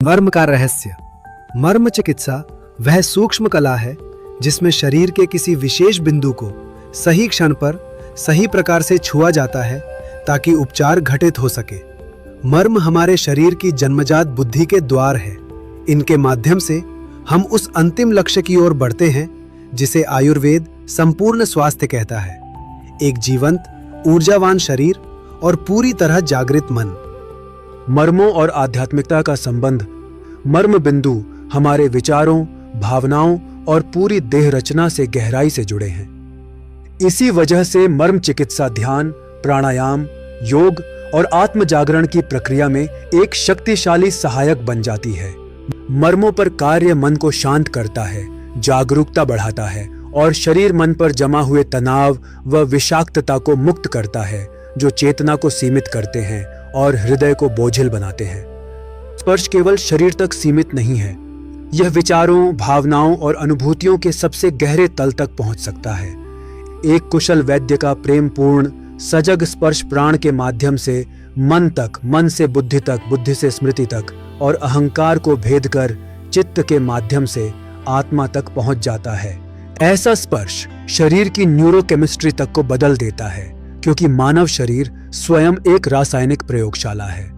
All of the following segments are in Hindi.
मर्म का रहस्य। मर्म चिकित्सा वह सूक्ष्म कला है जिसमें शरीर के किसी विशेष बिंदु को सही क्षण पर सही प्रकार से छुआ जाता है ताकि उपचार घटित हो सके। मर्म हमारे शरीर की जन्मजात बुद्धि के द्वार है। इनके माध्यम से हम उस अंतिम लक्ष्य की ओर बढ़ते हैं जिसे आयुर्वेद संपूर्ण स्वास्थ्य कहता है। एक जीवंत, ऊर्जावान शरीर और पूरी तरह जागृत मन। मर्मों और आध्यात्मिकता का संबंध। मर्म बिंदु हमारे विचारों, भावनाओं और पूरी देह रचना से गहराई से जुड़े हैं। इसी वजह से मर्म चिकित्सा ध्यान, प्राणायाम, योग और आत्म जागरण की प्रक्रिया में एक शक्तिशाली सहायक बन जाती है। मर्मों पर कार्य मन को शांत करता है, जागरूकता बढ़ाता है और शरीर मन पर जमा हुए तनाव व विषाक्तता को मुक्त करता है, जो चेतना को सीमित करते हैं और हृदय को बोझिल बनाते हैं। स्पर्श केवल शरीर तक सीमित नहीं है, यह विचारों, भावनाओं और अनुभूतियों के सबसे गहरे तल तक पहुंच सकता है। एक कुशल वैद्य का प्रेमपूर्ण सजग स्पर्श प्राण के माध्यम से मन तक, मन से बुद्धि तक, बुद्धि से स्मृति तक और अहंकार को भेद कर चित्त के माध्यम से आत्मा तक पहुंच जाता है। ऐसा स्पर्श शरीर की न्यूरोकेमिस्ट्री तक को बदल देता है, क्योंकि मानव शरीर स्वयं एक रासायनिक प्रयोगशाला है।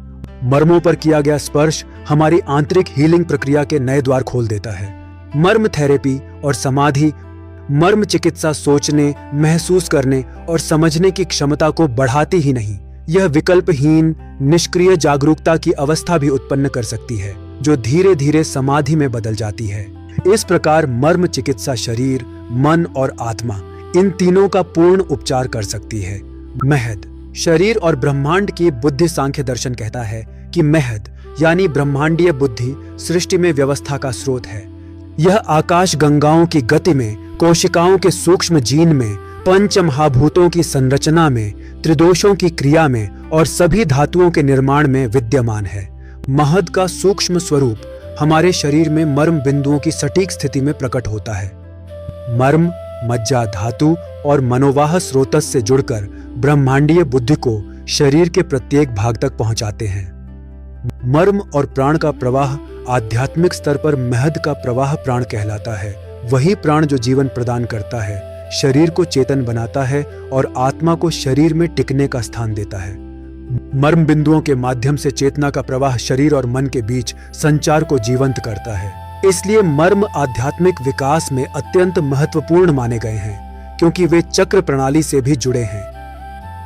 मर्मों पर किया गया स्पर्श हमारी आंतरिक हीलिंग प्रक्रिया के नए द्वार खोल देता है। मर्म थेरेपी और समाधि मर्म चिकित्सा सोचने, महसूस करने और समझने की क्षमता को बढ़ाती ही नहीं, यह विकल्पहीन निष्क्रिय जागरूकता की अवस्था भी उत्पन्न कर सकती है, जो धीरे धीरे समाधि में बदल जाती है। इस प्रकार मर्म चिकित्सा शरीर, मन और आत्मा इन तीनों का पूर्ण उपचार कर सकती है। महद। शरीर और ब्रह्मांड की बुद्धि सांख्य दर्शन कहता है कि महद यानी ब्रह्मांडीय बुद्धि सृष्टि में व्यवस्था का स्रोत है। यह आकाश गंगाओं की गति में, कोशिकाओं के सूक्ष्म जीन में, पंच महाभूतों की संरचना में, त्रिदोषों की क्रिया में और सभी धातुओं के निर्माण में विद्यमान है। महद का सूक्ष्म स्वरूप हमारे शरीर में मर्म बिंदुओं की सटीक स्थिति में प्रकट होता है। मर्म मज्जा धातु और मनोवाह स्रोतस से जुड़कर ब्रह्मांडीय बुद्धि को शरीर के प्रत्येक भाग तक पहुंचाते हैं। मर्म और प्राण का प्रवाह आध्यात्मिक स्तर पर महद का प्रवाह प्राण कहलाता है। वही प्राण जो जीवन प्रदान करता है, शरीर को चेतन बनाता है और आत्मा को शरीर में टिकने का स्थान देता है। मर्म बिंदुओं के माध्यम से चेतना का प्रवाह शरीर और मन के बीच संचार को जीवंत करता है। इसलिए मर्म आध्यात्मिक विकास में अत्यंत महत्वपूर्ण माने गए हैं, क्योंकि वे चक्र प्रणाली से भी जुड़े हैं।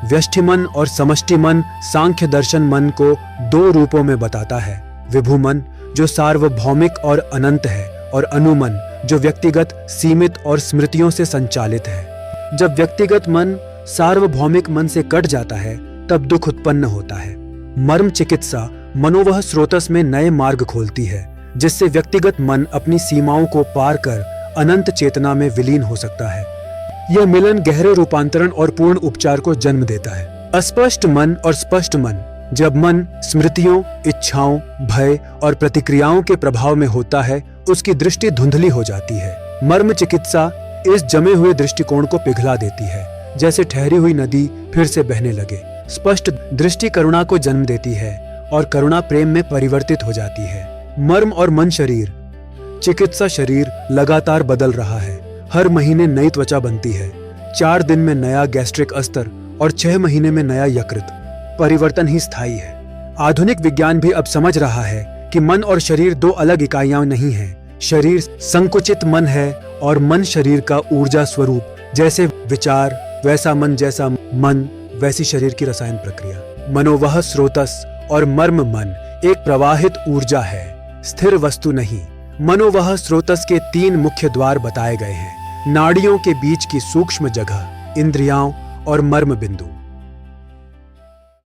व्यष्टि मन और समष्टि मन सांख्य दर्शन मन को दो रूपों में बताता है। विभु मन जो सार्वभौमिक और अनंत है, और अनुमन जो व्यक्तिगत, सीमित और स्मृतियों से संचालित है। जब व्यक्तिगत मन सार्वभौमिक मन से कट जाता है तब दुख उत्पन्न होता है। मर्म चिकित्सा मनोवह स्रोतस में नए मार्ग खोलती है, जिससे व्यक्तिगत मन अपनी सीमाओं को पार कर अनंत चेतना में विलीन हो सकता है। यह मिलन गहरे रूपांतरण और पूर्ण उपचार को जन्म देता है। अस्पष्ट मन और स्पष्ट मन। जब मन स्मृतियों, इच्छाओं, भय और प्रतिक्रियाओं के प्रभाव में होता है, उसकी दृष्टि धुंधली हो जाती है। मर्म चिकित्सा इस जमे हुए दृष्टिकोण को पिघला देती है, जैसे ठहरी हुई नदी फिर से बहने लगे। स्पष्ट दृष्टि करुणा को जन्म देती है और करुणा प्रेम में परिवर्तित हो जाती है। मर्म और मन शरीर। चिकित्सा शरीर लगातार बदल रहा है। हर महीने नई त्वचा बनती है, 4 दिन में नया गैस्ट्रिक अस्तर और 6 महीने में नया यकृत। परिवर्तन ही स्थायी है। आधुनिक विज्ञान भी अब समझ रहा है कि मन और शरीर दो अलग इकाइयां नहीं हैं। शरीर संकुचित मन है और मन शरीर का ऊर्जा स्वरूप। जैसे विचार वैसा मन, जैसा मन वैसी शरीर की रसायन प्रक्रिया। मनोवह स्रोतस और मर्म मन एक प्रवाहित ऊर्जा है, स्थिर वस्तु नहीं। मनोवह स्रोतस के 3 मुख्य द्वार बताए गए हैं। नाड़ियों के बीच की सूक्ष्म जगह, इंद्रियाओं और मर्म बिंदु।